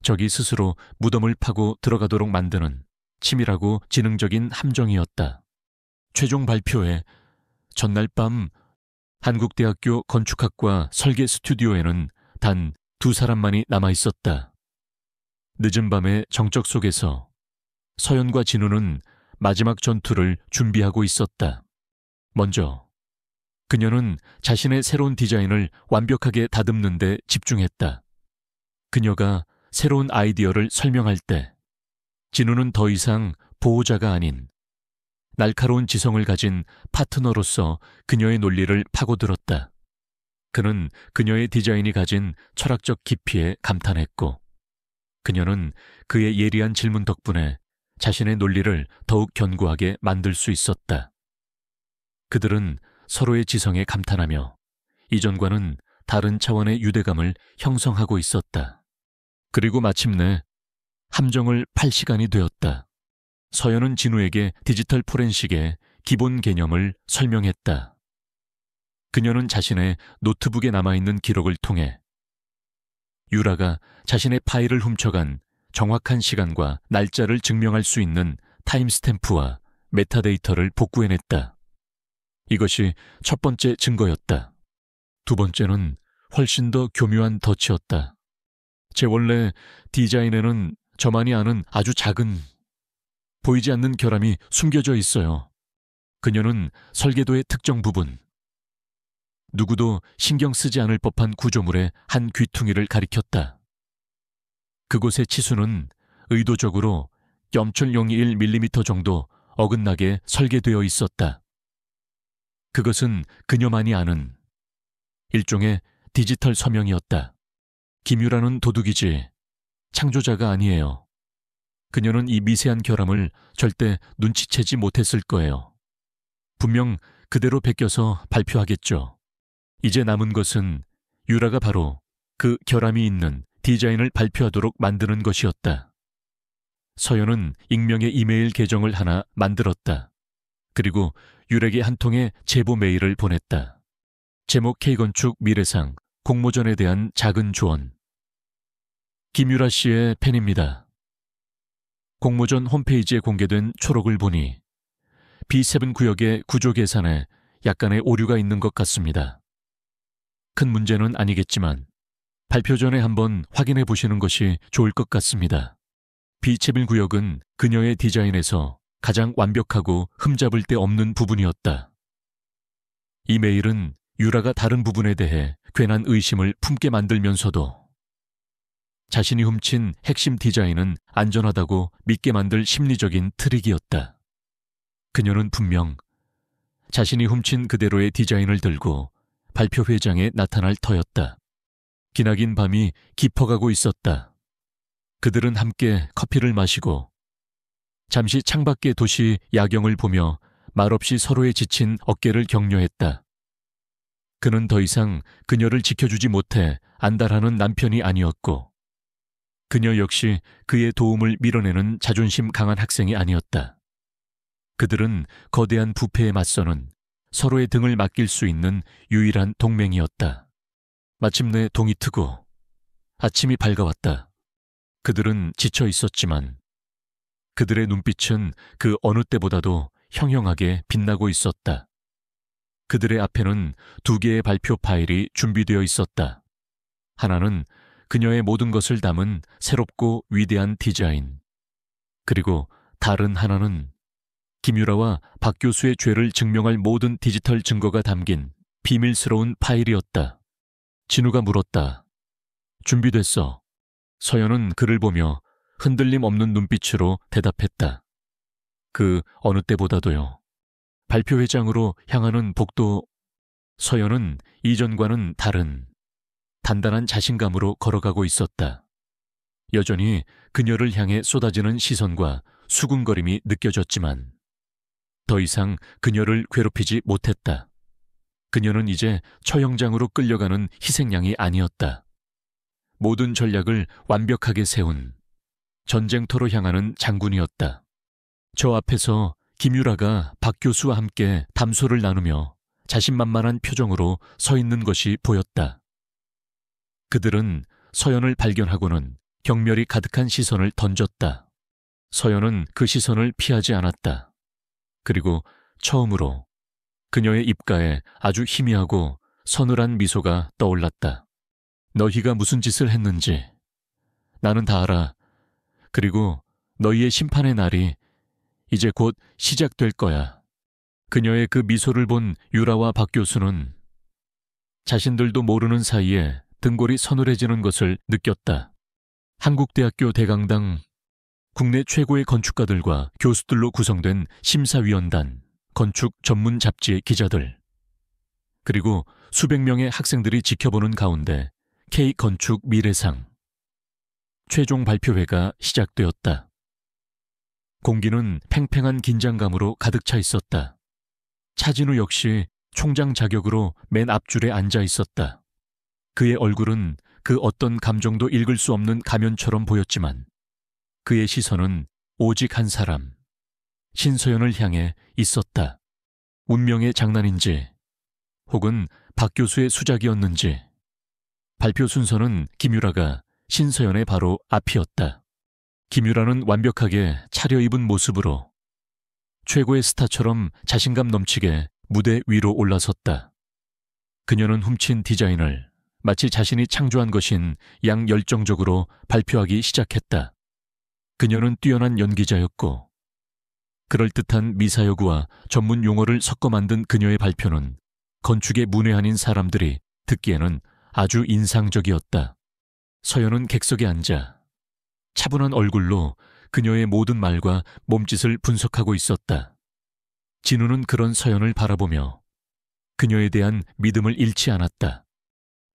적이 스스로 무덤을 파고 들어가도록 만드는 치밀하고 지능적인 함정이었다. 최종 발표회 전날 밤 한국대학교 건축학과 설계 스튜디오에는 단 2사람만이 남아있었다. 늦은 밤의 정적 속에서 서연과 진우는 마지막 전투를 준비하고 있었다. 먼저 그녀는 자신의 새로운 디자인을 완벽하게 다듬는 데 집중했다. 그녀가 새로운 아이디어를 설명할 때 진우는 더 이상 보호자가 아닌 날카로운 지성을 가진 파트너로서 그녀의 논리를 파고들었다. 그는 그녀의 디자인이 가진 철학적 깊이에 감탄했고, 그녀는 그의 예리한 질문 덕분에 자신의 논리를 더욱 견고하게 만들 수 있었다. 그들은 서로의 지성에 감탄하며 이전과는 다른 차원의 유대감을 형성하고 있었다. 그리고 마침내 함정을 팔 시간이 되었다. 서연은 진우에게 디지털 포렌식의 기본 개념을 설명했다. 그녀는 자신의 노트북에 남아있는 기록을 통해 유라가 자신의 파일을 훔쳐간 정확한 시간과 날짜를 증명할 수 있는 타임스탬프와 메타데이터를 복구해냈다. 이것이 첫 번째 증거였다. 두 번째는 훨씬 더 교묘한 덫이었다. 제 원래 디자인에는 저만이 아는 아주 작은, 보이지 않는 결함이 숨겨져 있어요. 그녀는 설계도의 특정 부분, 누구도 신경 쓰지 않을 법한 구조물의 한 귀퉁이를 가리켰다. 그곳의 치수는 의도적으로 0.021mm 정도 어긋나게 설계되어 있었다. 그것은 그녀만이 아는 일종의 디지털 서명이었다. 김유라는 도둑이지 창조자가 아니에요. 그녀는 이 미세한 결함을 절대 눈치채지 못했을 거예요. 분명 그대로 베껴서 발표하겠죠. 이제 남은 것은 유라가 바로 그 결함이 있는 디자인을 발표하도록 만드는 것이었다. 서연은 익명의 이메일 계정을 하나 만들었다. 그리고 유라에게 한 통의 제보 메일을 보냈다. 제목 K건축 미래상 공모전에 대한 작은 조언. 김유라 씨의 팬입니다. 공모전 홈페이지에 공개된 초록을 보니 B7 구역의 구조 계산에 약간의 오류가 있는 것 같습니다. 큰 문제는 아니겠지만 발표 전에 한번 확인해 보시는 것이 좋을 것 같습니다. B7 구역은 그녀의 디자인에서 가장 완벽하고 흠잡을 데 없는 부분이었다. 이 메일은 유라가 다른 부분에 대해 괜한 의심을 품게 만들면서도 자신이 훔친 핵심 디자인은 안전하다고 믿게 만들 심리적인 트릭이었다. 그녀는 분명 자신이 훔친 그대로의 디자인을 들고 발표회장에 나타날 터였다. 기나긴 밤이 깊어가고 있었다. 그들은 함께 커피를 마시고 잠시 창밖의 도시 야경을 보며 말없이 서로의 지친 어깨를 격려했다. 그는 더 이상 그녀를 지켜주지 못해 안달하는 남편이 아니었고 그녀 역시 그의 도움을 밀어내는 자존심 강한 학생이 아니었다. 그들은 거대한 부패에 맞서는 서로의 등을 맡길 수 있는 유일한 동맹이었다. 마침내 동이 트고 아침이 밝아왔다. 그들은 지쳐 있었지만 그들의 눈빛은 그 어느 때보다도 형형하게 빛나고 있었다. 그들의 앞에는 두 개의 발표 파일이 준비되어 있었다. 하나는 그녀의 모든 것을 담은 새롭고 위대한 디자인. 그리고 다른 하나는 김유라와 박 교수의 죄를 증명할 모든 디지털 증거가 담긴 비밀스러운 파일이었다. 진우가 물었다. 준비됐어. 서연은 그를 보며 흔들림 없는 눈빛으로 대답했다. 그 어느 때보다도요. 발표회장으로 향하는 복도. 서연은 이전과는 다른 단단한 자신감으로 걸어가고 있었다. 여전히 그녀를 향해 쏟아지는 시선과 수군거림이 느껴졌지만 더 이상 그녀를 괴롭히지 못했다. 그녀는 이제 처형장으로 끌려가는 희생양이 아니었다. 모든 전략을 완벽하게 세운 전쟁터로 향하는 장군이었다. 저 앞에서 김유라가 박 교수와 함께 담소를 나누며 자신만만한 표정으로 서 있는 것이 보였다. 그들은 서연을 발견하고는 경멸이 가득한 시선을 던졌다. 서연은 그 시선을 피하지 않았다. 그리고 처음으로 그녀의 입가에 아주 희미하고 서늘한 미소가 떠올랐다. 너희가 무슨 짓을 했는지 나는 다 알아. 그리고 너희의 심판의 날이 이제 곧 시작될 거야. 그녀의 그 미소를 본 유라와 박 교수는 자신들도 모르는 사이에 등골이 서늘해지는 것을 느꼈다. 한국대학교 대강당, 국내 최고의 건축가들과 교수들로 구성된 심사위원단, 건축 전문 잡지의 기자들, 그리고 수백 명의 학생들이 지켜보는 가운데 K건축 미래상 최종 발표회가 시작되었다. 공기는 팽팽한 긴장감으로 가득 차 있었다. 차진우 역시 총장 자격으로 맨 앞줄에 앉아 있었다. 그의 얼굴은 그 어떤 감정도 읽을 수 없는 가면처럼 보였지만 그의 시선은 오직 한 사람, 신서연을 향해 있었다. 운명의 장난인지 혹은 박 교수의 수작이었는지 발표 순서는 김유라가 신서연의 바로 앞이었다. 김유라는 완벽하게 차려입은 모습으로 최고의 스타처럼 자신감 넘치게 무대 위로 올라섰다. 그녀는 훔친 디자인을 마치 자신이 창조한 것인 양 열정적으로 발표하기 시작했다. 그녀는 뛰어난 연기자였고 그럴듯한 미사여구와 전문 용어를 섞어 만든 그녀의 발표는 건축의 문외한인 사람들이 듣기에는 아주 인상적이었다. 서연은 객석에 앉아 차분한 얼굴로 그녀의 모든 말과 몸짓을 분석하고 있었다. 진우는 그런 서연을 바라보며 그녀에 대한 믿음을 잃지 않았다.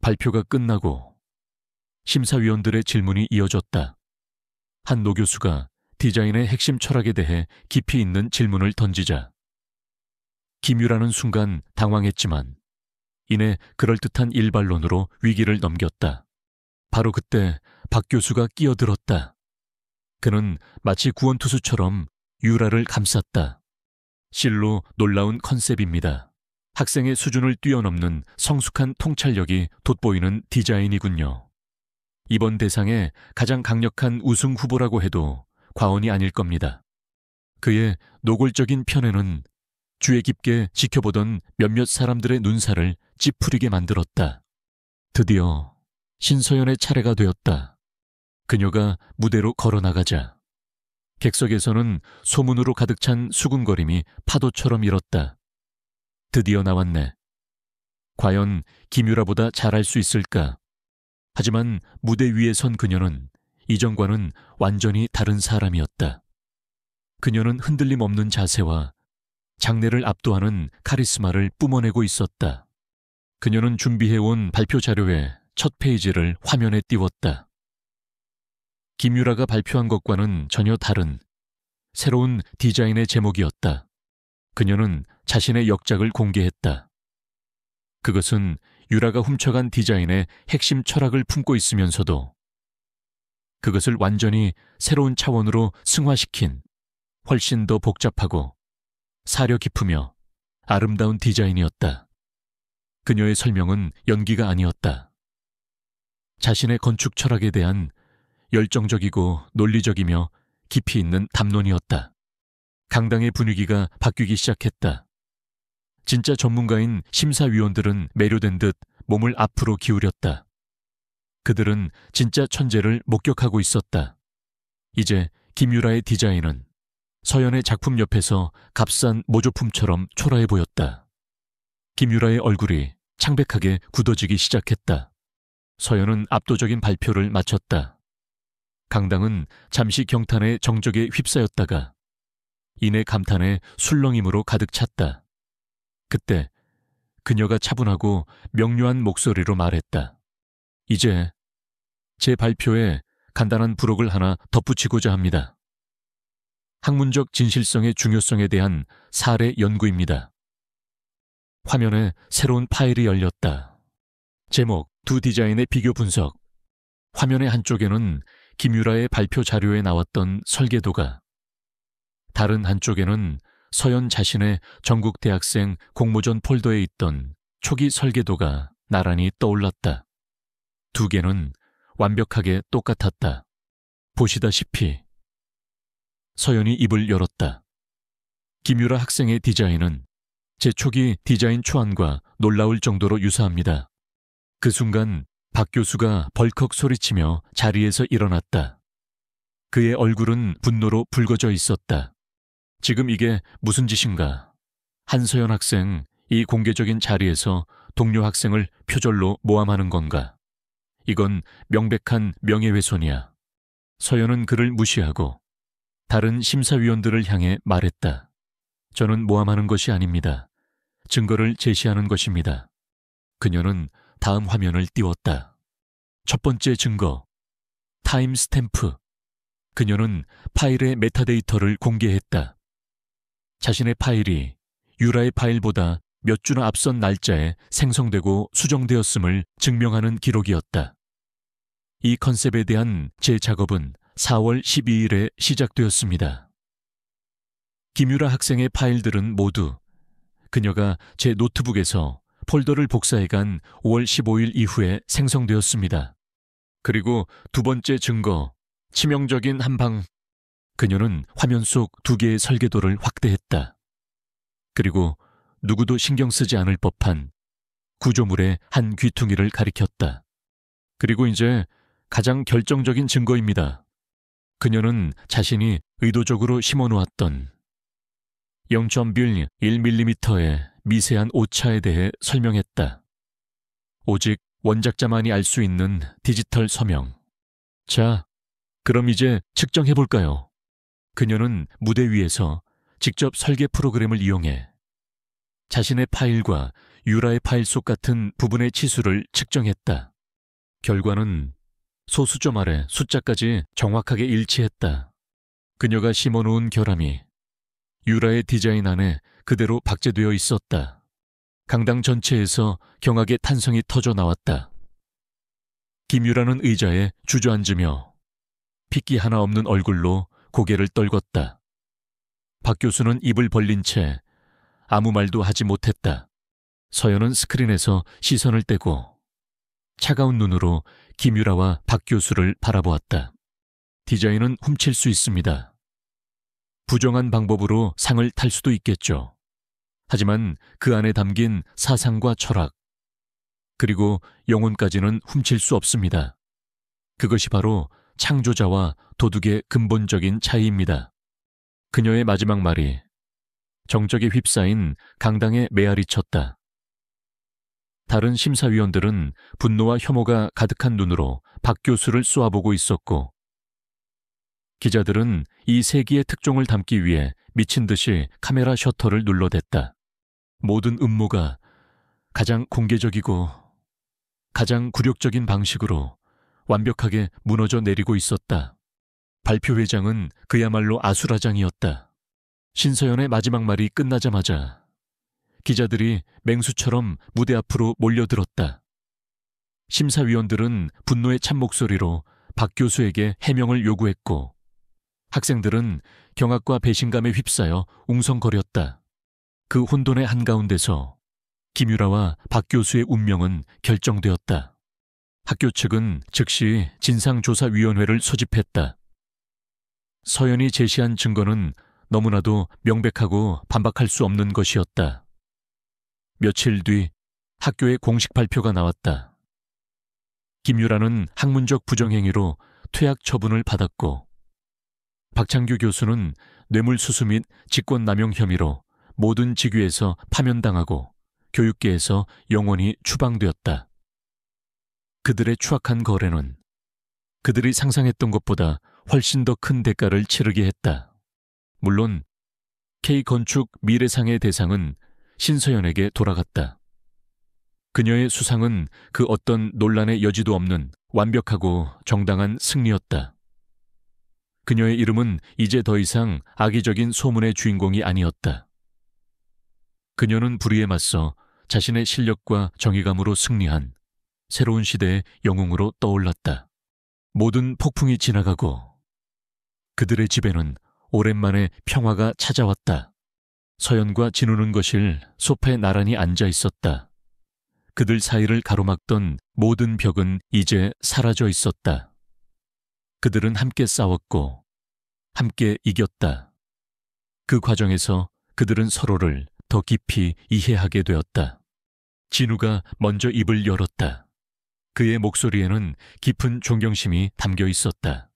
발표가 끝나고 심사위원들의 질문이 이어졌다. 한 노교수가 디자인의 핵심 철학에 대해 깊이 있는 질문을 던지자 김유라는 순간 당황했지만 이내 그럴듯한 일반론으로 위기를 넘겼다. 바로 그때 박 교수가 끼어들었다. 그는 마치 구원투수처럼 유라를 감쌌다. 실로 놀라운 컨셉입니다. 학생의 수준을 뛰어넘는 성숙한 통찰력이 돋보이는 디자인이군요. 이번 대상의 가장 강력한 우승 후보라고 해도 과언이 아닐 겁니다. 그의 노골적인 편애는 주의 깊게 지켜보던 몇몇 사람들의 눈살을 찌푸리게 만들었다. 드디어 신서연의 차례가 되었다. 그녀가 무대로 걸어나가자 객석에서는 소문으로 가득 찬 수군거림이 파도처럼 일었다. 드디어 나왔네. 과연 김유라보다 잘할 수 있을까? 하지만 무대 위에 선 그녀는 이전과는 완전히 다른 사람이었다. 그녀는 흔들림 없는 자세와 장래를 압도하는 카리스마를 뿜어내고 있었다. 그녀는 준비해온 발표 자료의 첫 페이지를 화면에 띄웠다. 김유라가 발표한 것과는 전혀 다른 새로운 디자인의 제목이었다. 그녀는 자신의 역작을 공개했다. 그것은 유라가 훔쳐간 디자인의 핵심 철학을 품고 있으면서도 그것을 완전히 새로운 차원으로 승화시킨 훨씬 더 복잡하고 사려 깊으며 아름다운 디자인이었다. 그녀의 설명은 연기가 아니었다. 자신의 건축 철학에 대한 열정적이고 논리적이며 깊이 있는 담론이었다. 강당의 분위기가 바뀌기 시작했다. 진짜 전문가인 심사위원들은 매료된 듯 몸을 앞으로 기울였다. 그들은 진짜 천재를 목격하고 있었다. 이제 김유라의 디자인은 서연의 작품 옆에서 값싼 모조품처럼 초라해 보였다. 김유라의 얼굴이 창백하게 굳어지기 시작했다. 서연은 압도적인 발표를 마쳤다. 강당은 잠시 경탄의 정적에 휩싸였다가 이내 감탄의 술렁임으로 가득 찼다. 그때 그녀가 차분하고 명료한 목소리로 말했다. 이제 제 발표에 간단한 부록을 하나 덧붙이고자 합니다. 학문적 진실성의 중요성에 대한 사례 연구입니다. 화면에 새로운 파일이 열렸다. 제목, 두 디자인의 비교 분석. 화면의 한쪽에는 김유라의 발표 자료에 나왔던 설계도가, 다른 한쪽에는 서연 자신의 전국 대학생 공모전 폴더에 있던 초기 설계도가 나란히 떠올랐다. 두 개는 완벽하게 똑같았다. 보시다시피 서연이 입을 열었다. 김유라 학생의 디자인은 제 초기 디자인 초안과 놀라울 정도로 유사합니다. 그 순간 박 교수가 벌컥 소리치며 자리에서 일어났다. 그의 얼굴은 분노로 붉어져 있었다. 지금 이게 무슨 짓인가? 한서연 학생, 이 공개적인 자리에서 동료 학생을 표절로 모함하는 건가? 이건 명백한 명예훼손이야. 서연은 그를 무시하고 다른 심사위원들을 향해 말했다. 저는 모함하는 것이 아닙니다. 증거를 제시하는 것입니다. 그녀는 다음 화면을 띄웠다. 첫 번째 증거, 타임 스탬프. 그녀는 파일의 메타데이터를 공개했다. 자신의 파일이 유라의 파일보다 몇 주나 앞선 날짜에 생성되고 수정되었음을 증명하는 기록이었다. 이 컨셉에 대한 제 작업은 4월 12일에 시작되었습니다. 김유라 학생의 파일들은 모두 그녀가 제 노트북에서 폴더를 복사해간 5월 15일 이후에 생성되었습니다. 그리고 두 번째 증거, 치명적인 한방. 그녀는 화면 속 두 개의 설계도를 확대했다. 그리고 누구도 신경 쓰지 않을 법한 구조물의 한 귀퉁이를 가리켰다. 그리고 이제 가장 결정적인 증거입니다. 그녀는 자신이 의도적으로 심어놓았던 0.1mm의 미세한 오차에 대해 설명했다. 오직 원작자만이 알 수 있는 디지털 서명. 자, 그럼 이제 측정해볼까요? 그녀는 무대 위에서 직접 설계 프로그램을 이용해 자신의 파일과 유라의 파일 속 같은 부분의 치수를 측정했다. 결과는 소수점 아래 숫자까지 정확하게 일치했다. 그녀가 심어놓은 결함이 유라의 디자인 안에 그대로 박제되어 있었다. 강당 전체에서 경악의 탄성이 터져 나왔다. 김유라는 의자에 주저앉으며 핏기 하나 없는 얼굴로 고개를 떨궜다. 박 교수는 입을 벌린 채 아무 말도 하지 못했다. 서연은 스크린에서 시선을 떼고 차가운 눈으로 김유라와 박 교수를 바라보았다. 디자인은 훔칠 수 있습니다. 부정한 방법으로 상을 탈 수도 있겠죠. 하지만 그 안에 담긴 사상과 철학, 그리고 영혼까지는 훔칠 수 없습니다. 그것이 바로 창조자와 도둑의 근본적인 차이입니다. 그녀의 마지막 말이 정적에 휩싸인 강당에 메아리 쳤다. 다른 심사위원들은 분노와 혐오가 가득한 눈으로 박 교수를 쏘아보고 있었고, 기자들은 이 세기의 특종을 담기 위해 미친 듯이 카메라 셔터를 눌러댔다. 모든 음모가 가장 공개적이고 가장 굴욕적인 방식으로 완벽하게 무너져 내리고 있었다. 발표회장은 그야말로 아수라장이었다. 신서연의 마지막 말이 끝나자마자 기자들이 맹수처럼 무대 앞으로 몰려들었다. 심사위원들은 분노의 찬 목소리로 박 교수에게 해명을 요구했고, 학생들은 경악과 배신감에 휩싸여 웅성거렸다. 그 혼돈의 한가운데서 김유라와 박 교수의 운명은 결정되었다. 학교 측은 즉시 진상조사위원회를 소집했다. 서연이 제시한 증거는 너무나도 명백하고 반박할 수 없는 것이었다. 며칠 뒤 학교의 공식 발표가 나왔다. 김유라는 학문적 부정행위로 퇴학 처분을 받았고, 박창규 교수는 뇌물수수 및 직권남용 혐의로 모든 직위에서 파면당하고 교육계에서 영원히 추방되었다. 그들의 추악한 거래는 그들이 상상했던 것보다 훨씬 더 큰 대가를 치르게 했다. 물론 K건축 미래상의 대상은 신서연에게 돌아갔다. 그녀의 수상은 그 어떤 논란의 여지도 없는 완벽하고 정당한 승리였다. 그녀의 이름은 이제 더 이상 악의적인 소문의 주인공이 아니었다. 그녀는 불의에 맞서 자신의 실력과 정의감으로 승리한 새로운 시대의 영웅으로 떠올랐다. 모든 폭풍이 지나가고 그들의 집에는 오랜만에 평화가 찾아왔다. 서연과 진우는 거실 소파에 나란히 앉아 있었다. 그들 사이를 가로막던 모든 벽은 이제 사라져 있었다. 그들은 함께 싸웠고 함께 이겼다. 그 과정에서 그들은 서로를 더 깊이 이해하게 되었다. 진우가 먼저 입을 열었다. 그의 목소리에는 깊은 존경심이 담겨 있었다.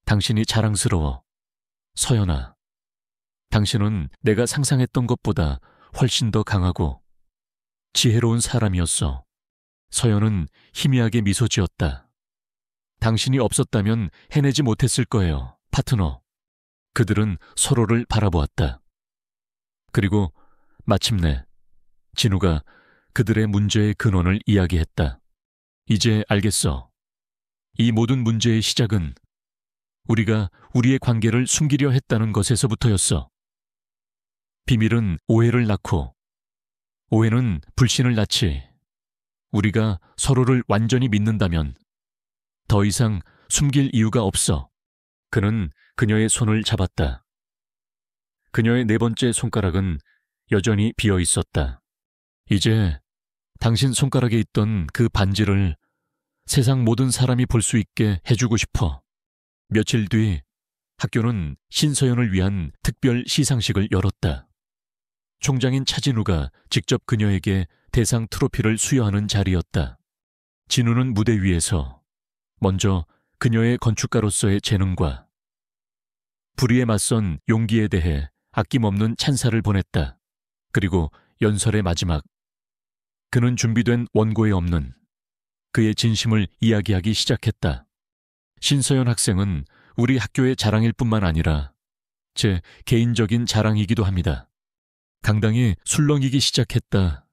당신이 자랑스러워. 서연아, 당신은 내가 상상했던 것보다 훨씬 더 강하고 지혜로운 사람이었어. 서연은 희미하게 미소 지었다. 당신이 없었다면 해내지 못했을 거예요, 파트너. 그들은 서로를 바라보았다. 그리고 마침내 진우가 그들의 문제의 근원을 이야기했다. 이제 알겠어. 이 모든 문제의 시작은 우리가 우리의 관계를 숨기려 했다는 것에서부터였어. 비밀은 오해를 낳고 오해는 불신을 낳지. 우리가 서로를 완전히 믿는다면 더 이상 숨길 이유가 없어. 그는 그녀의 손을 잡았다. 그녀의 네 번째 손가락은 여전히 비어 있었다. 이제 당신 손가락에 있던 그 반지를 세상 모든 사람이 볼 수 있게 해주고 싶어. 며칠 뒤 학교는 신서연을 위한 특별 시상식을 열었다. 총장인 차진우가 직접 그녀에게 대상 트로피를 수여하는 자리였다. 진우는 무대 위에서 먼저 그녀의 건축가로서의 재능과 불의에 맞선 용기에 대해 아낌없는 찬사를 보냈다. 그리고 연설의 마지막, 그는 준비된 원고에 없는 그의 진심을 이야기하기 시작했다. 신서연 학생은 우리 학교의 자랑일 뿐만 아니라 제 개인적인 자랑이기도 합니다. 강당이 술렁이기 시작했다.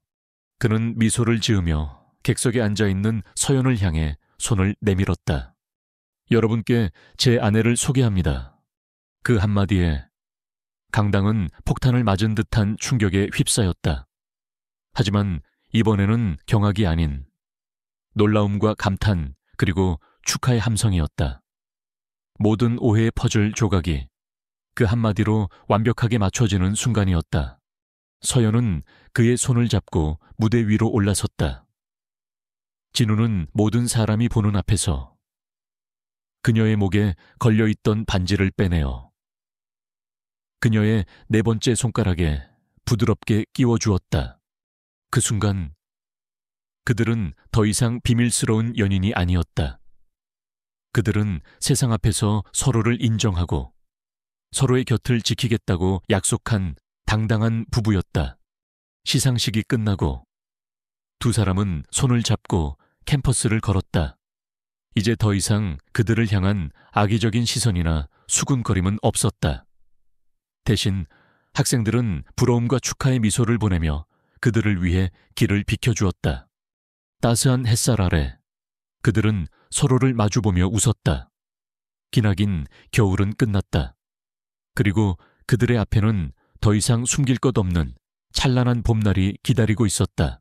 그는 미소를 지으며 객석에 앉아있는 서연을 향해 손을 내밀었다. 여러분께 제 아내를 소개합니다. 그 한마디에 강당은 폭탄을 맞은 듯한 충격에 휩싸였다. 하지만 이번에는 경악이 아닌 놀라움과 감탄 그리고 축하의 함성이었다. 모든 오해의 퍼즐 조각이 그 한마디로 완벽하게 맞춰지는 순간이었다. 서연은 그의 손을 잡고 무대 위로 올라섰다. 진우는 모든 사람이 보는 앞에서 그녀의 목에 걸려있던 반지를 빼내어 그녀의 네 번째 손가락에 부드럽게 끼워주었다. 그 순간 그들은 더 이상 비밀스러운 연인이 아니었다. 그들은 세상 앞에서 서로를 인정하고 서로의 곁을 지키겠다고 약속한 당당한 부부였다. 시상식이 끝나고 두 사람은 손을 잡고 캠퍼스를 걸었다. 이제 더 이상 그들을 향한 악의적인 시선이나 수군거림은 없었다. 대신 학생들은 부러움과 축하의 미소를 보내며 그들을 위해 길을 비켜주었다. 따스한 햇살 아래 그들은 서로를 마주보며 웃었다. 기나긴 겨울은 끝났다. 그리고 그들의 앞에는 더 이상 숨길 것 없는 찬란한 봄날이 기다리고 있었다.